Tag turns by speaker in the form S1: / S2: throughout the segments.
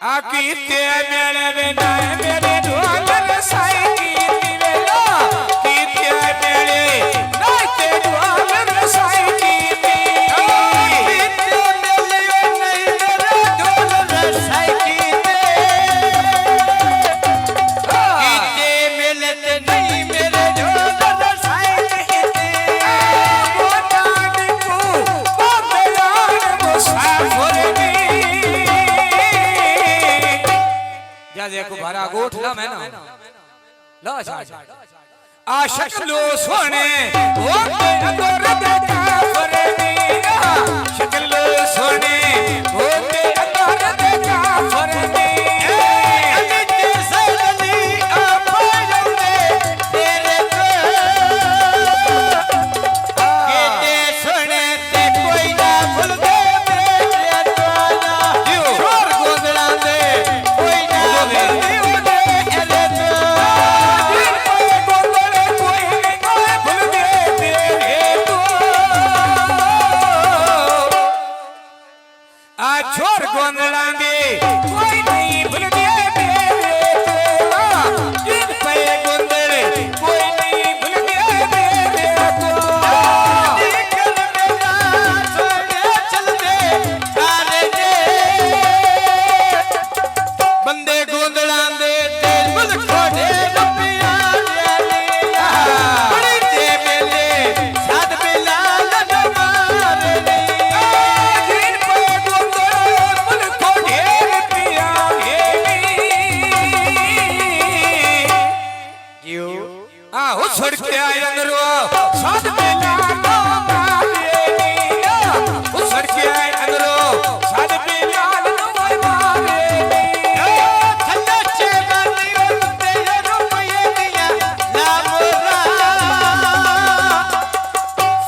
S1: आकी ते मेरे बिना मेरे ढोल साई की वेला की ते मेरे नाते ढोल साई की ते मेले नहीं मेरे ढोल साई की ते मिलते नहीं मेरे ढोल साई की ते मोटानी को बदलान मुसाफिर देखो भरा गोठला में ना ला आशक लो सोने ओ अंदर देखा फरनी शक्ल सोने ओ अंदर देखा फरनी अनित्य सलनी अपने तेरे को केते सोने ते कोई ना भूल दे मेरे तोला छोर गोदड़ा दे कोई ना छोर गोंदड़ांगे कोई नहीं भूल गए मेरे तोला जिन पे गोंदड़े कोई नहीं भूल गए मेरे तोला निकल मेरा छोड़े चल दे जाने दे बंदे गोंदड़ांगे तेल बुल खोड़े लपिया लिया बड़ी ते मेले साध बेला लनमारे छोड़ के आए अंदरो साथ में लालो मारेनिया छोड़ के आए अंदरो साथ में लालो मारेनिया ठंडा चे बातियों तेरे रुपये दिया लामोरा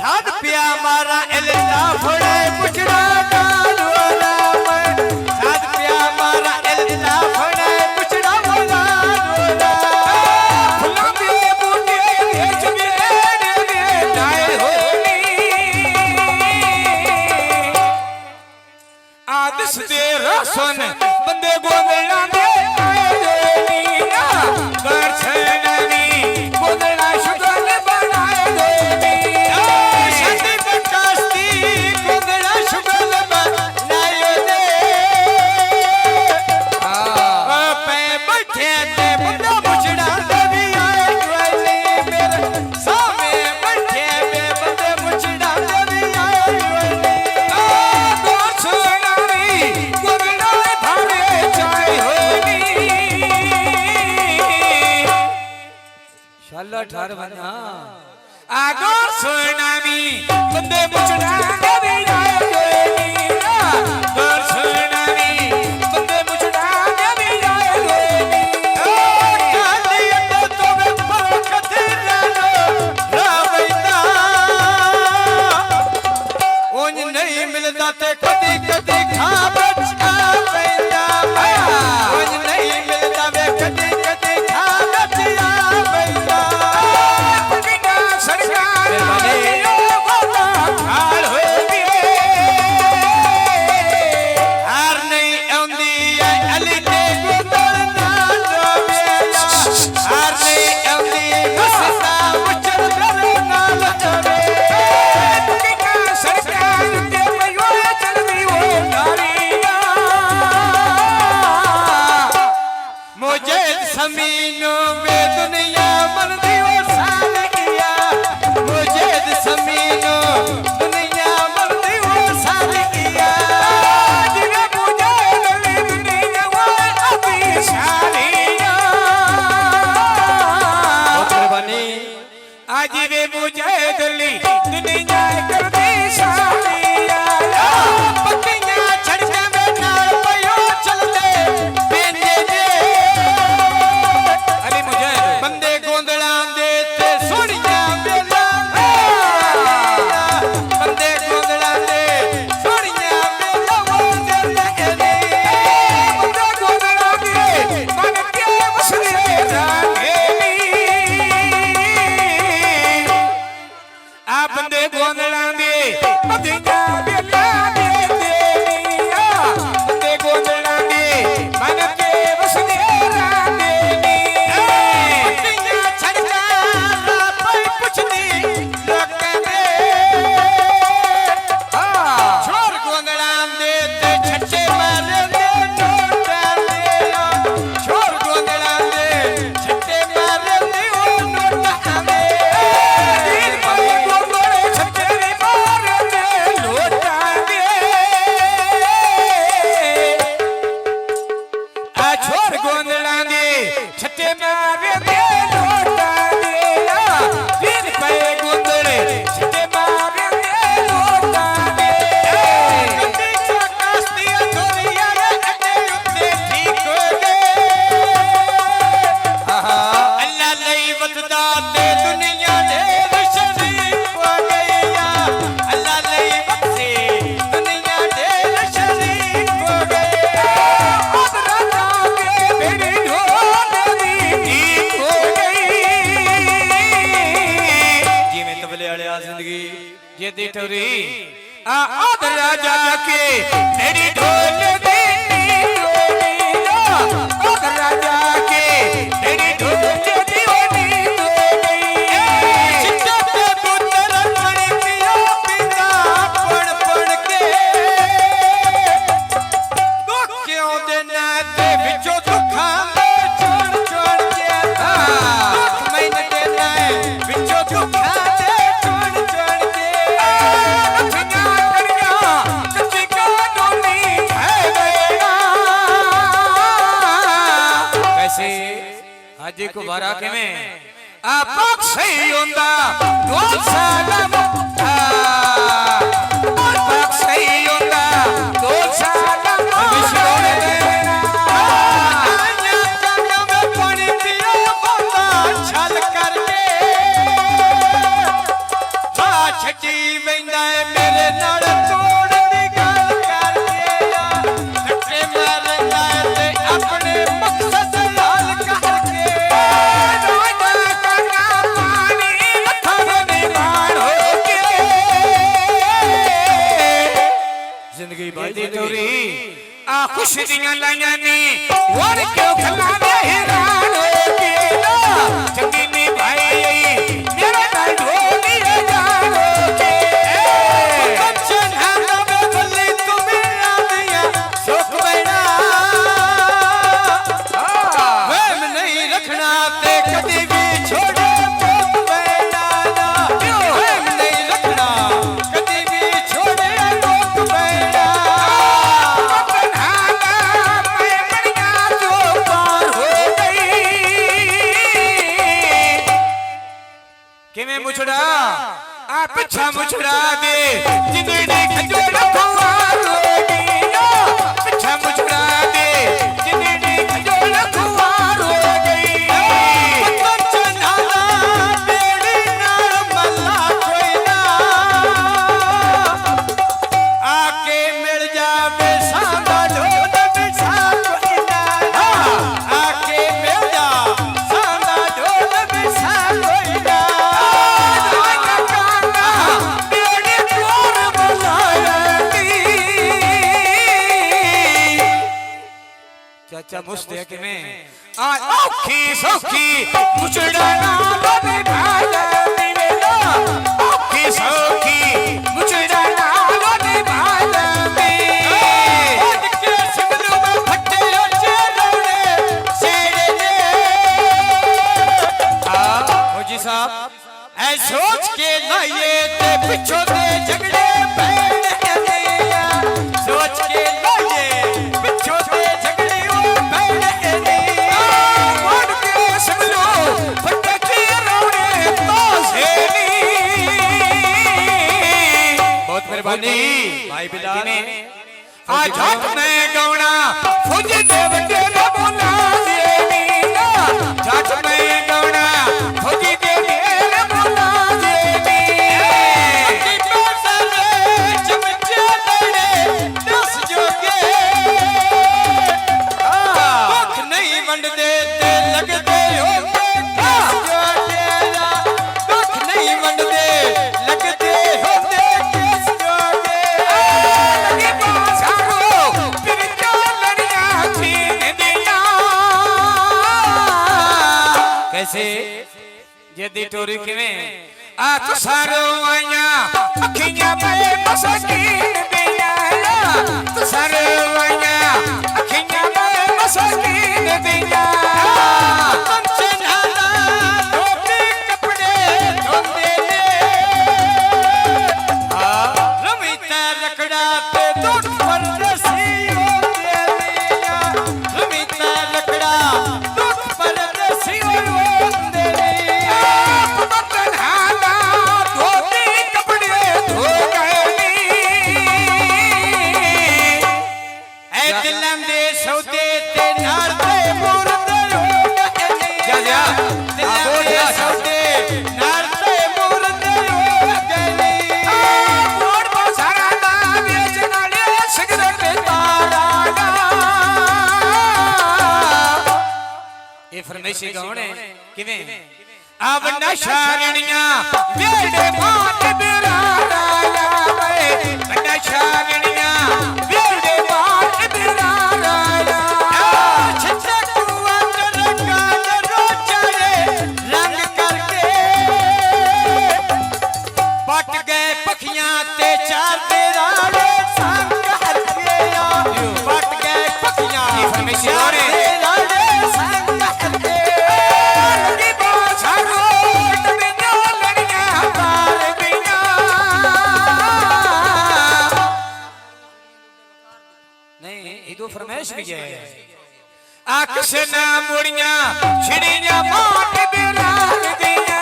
S1: साथ पिया मारा एलना फोड़े पुछड़ा डालवाला साथ पिया मारा एलना फोड़े पुछड़ा वाला सुन बंदे गोदड़ा दे आए देनिया कर छननी गोदड़ा शुगल बनाए देनिया शक्ति प्रकाशती गोदड़ा शुगल बनाए दे पे बैठे ते बंदा मुछड़ा दे भी आए वाली मेरे सामने बैठे पे बंदे मुछड़ा दे भी आए वाली शाला ठार बना आगो सोनामी बंदे मुछड़ा दे आए देनिया कर सोनामी बंदे मुछड़ा दे आए देनिया काली तो तुम्हें बरकत लालो रावैदा ओन नहीं मिलदा ते कदी कदी खा बचा पैदा ओन नहीं मिलदा वे कदी कदी खा बचा पैदा सरकार टोरी आदर राजा के तेरी ढोल दीनी डोली आदर राजा के तेरी ढोल दीवानी डोली चिट्टे पे पुत्र पड़ी पिया पिता पढ़ पढ़ के तो क्यों देना ते बिचो दुखा छोड़ छोड़ के दुख मैंने देना है बिचो दुखा हाजी को बारा के में आप सही होंदा ढोल सालम आप सही होंदा ढोल सालम विश्वास देना आया जन्म में पानी पिया बोला छल करके वा छटी वेंदा मेरे नाल तोड़ दी गल करके धक्के मारदा ते अपने मकसद लाल करके जिंदगी बादी टोरी खुश दियां लाइयां ने और क्यों खलावे हैरान हो के चंगी नी भाई मेरा नाल ढोली जान हो के कंचन हां बल्ले तुम्हें आदिया सुख बैना वहम नहीं रखना ते कदी भी छोड़े मुख बैना वहम नहीं रखना कदी भी छोड़े मुख बैना किमें मुछड़ा पिछा मुछड़ा दे जिंदड़ी खजोड़ा खुआर होगी पिछा मुछड़ा दे जिंदड़ी खजोड़ा खुआर हो गई कंचन हां बेड़ी नाल मल्ला कोई ना आके मिल जावे सांदा ढोल बिछा कोई ना आके मिल जा सांदा ढोल बिछा कोई ना चाचा मुस्ते के में आज औखी सौखी मुचड़ा नाल निभाया मेरा औखी सौखी मुचड़ा नाल निभाया मेरा आज के सिमरू में फटे ओचे रोने सेड़े ने फौजी साहब ऐ सोच के लाइए ते पिछो दे झगड़े बैठ के सोच के लाइए पिछो दे भाई बिलाल आज हाथ में गौना फौज देव तेरे बोला देवी ना हाथ में गौना फौज देव तेरे बोला देवी की पैसे चमचे लड़े दस जोगे दुख नहीं मंड देते लगते हो दस जोगे दुख नहीं मंड दे लगते हो कैसे जदी टोरी किवें तो सारो आया अखियां पे मसकीन दिया तो सारो आया अखियां पे मसकीन दिया कंचन हां धोती कपड़े धोंदे ने रमीता लकड़ा पे दुख पर रसी हो गया रमीता लकड़ा दुख पर रसी हो फरमाइशी कौन है किवें अब नशारणियां बेड़े मात बिराड़ा ਕੰਡਾ ਛਾਗਣੀਆਂ ਵਿਗੜੇ ਮਾਰ ਬਿਰਾ ਰਾਇਆ
S2: ਛੱਛਾ ਕੁਆ ਰੰਗਾ ਰੋਚਾਏ ਰੰਗ ਕਰਕੇ ਪਟ ਗਏ ਪਖੀਆਂ ਤੇ ਚਾਰ ਦੇ ਰਾੜੇ ਸੰਗ ਹੱਥੇ ਆ ਪਟ ਗਏ ਪਖੀਆਂ
S1: ਇਹ ਫਰਮਾਇਸ਼ੀ ਹੋਰੇ
S2: ਰਾੜੇ ਸੰਗ ਹੱਥੇ
S1: ਦੀ ਬਾਸਾ ਰੋਟ ਬਿਨਾਂ ਲੜੀਆਂ ਪਾਰ ਬਿਨਾਂ ਨਹੀਂ ਇਹ ਦੋ ਫਰਮਾਇਸ਼ ਵੀ ਹੈ ਅਕਸ ਨਾ ਮੁੜੀਆਂ ਛਿੜੀਆਂ ਮਾਟ ਬਿਰਾਲ ਦੀਆਂ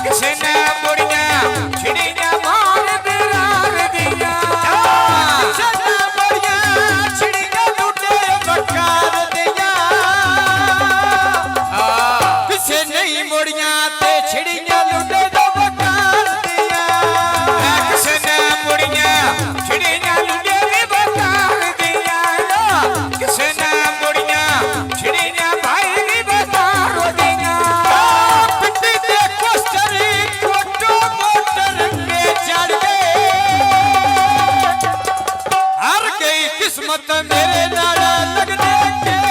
S1: ਕਿਸੇ ਨਾ ਮੁੜੀਆਂ ਛਿੜੀਆਂ ਮਾਟ ਬਿਰਾਲ ਦੀਆਂ
S2: ਛੱਛਾ ਬੜੀਆਂ ਛਿੜੀਆਂ ਲੁੱਟੇ ਬਕਾਰ ਦੀਆਂ ਕਿਸੇ ਨਹੀਂ ਮੁੜੀਆਂ ਤੇ ਛਿੜੀਆਂ ਲੁੱਟੇ ਦੋ ਬਕਾਰ ਦੀਆਂ
S1: ਕਿਸੇ ਨਾ ਮੁੜੀਆਂ ਛਿੜੀਆਂ ਲੁੱਟੇ ਵੀ ਬਕਾਰ ਦੀਆਂ ਕਿਸੇ ਨਾ ਮੁੜੀਆਂ ਛਿੜੀਆਂ ਭਾਈ ਵੀ ਬਕਾਰ ਦੀਆਂ
S2: ਪਿੰਡੀ ਦੇ ਕੋਸਟਰੀ ਕੋਟੋ ਮੋਟਰ ਕੇ ਚੜ ਗਏ ਹਰ ਗਈ ਕਿਸਮਤ ਮੇਰੇ ਨਾਲ ਲੱਗਦੇ ਕੇ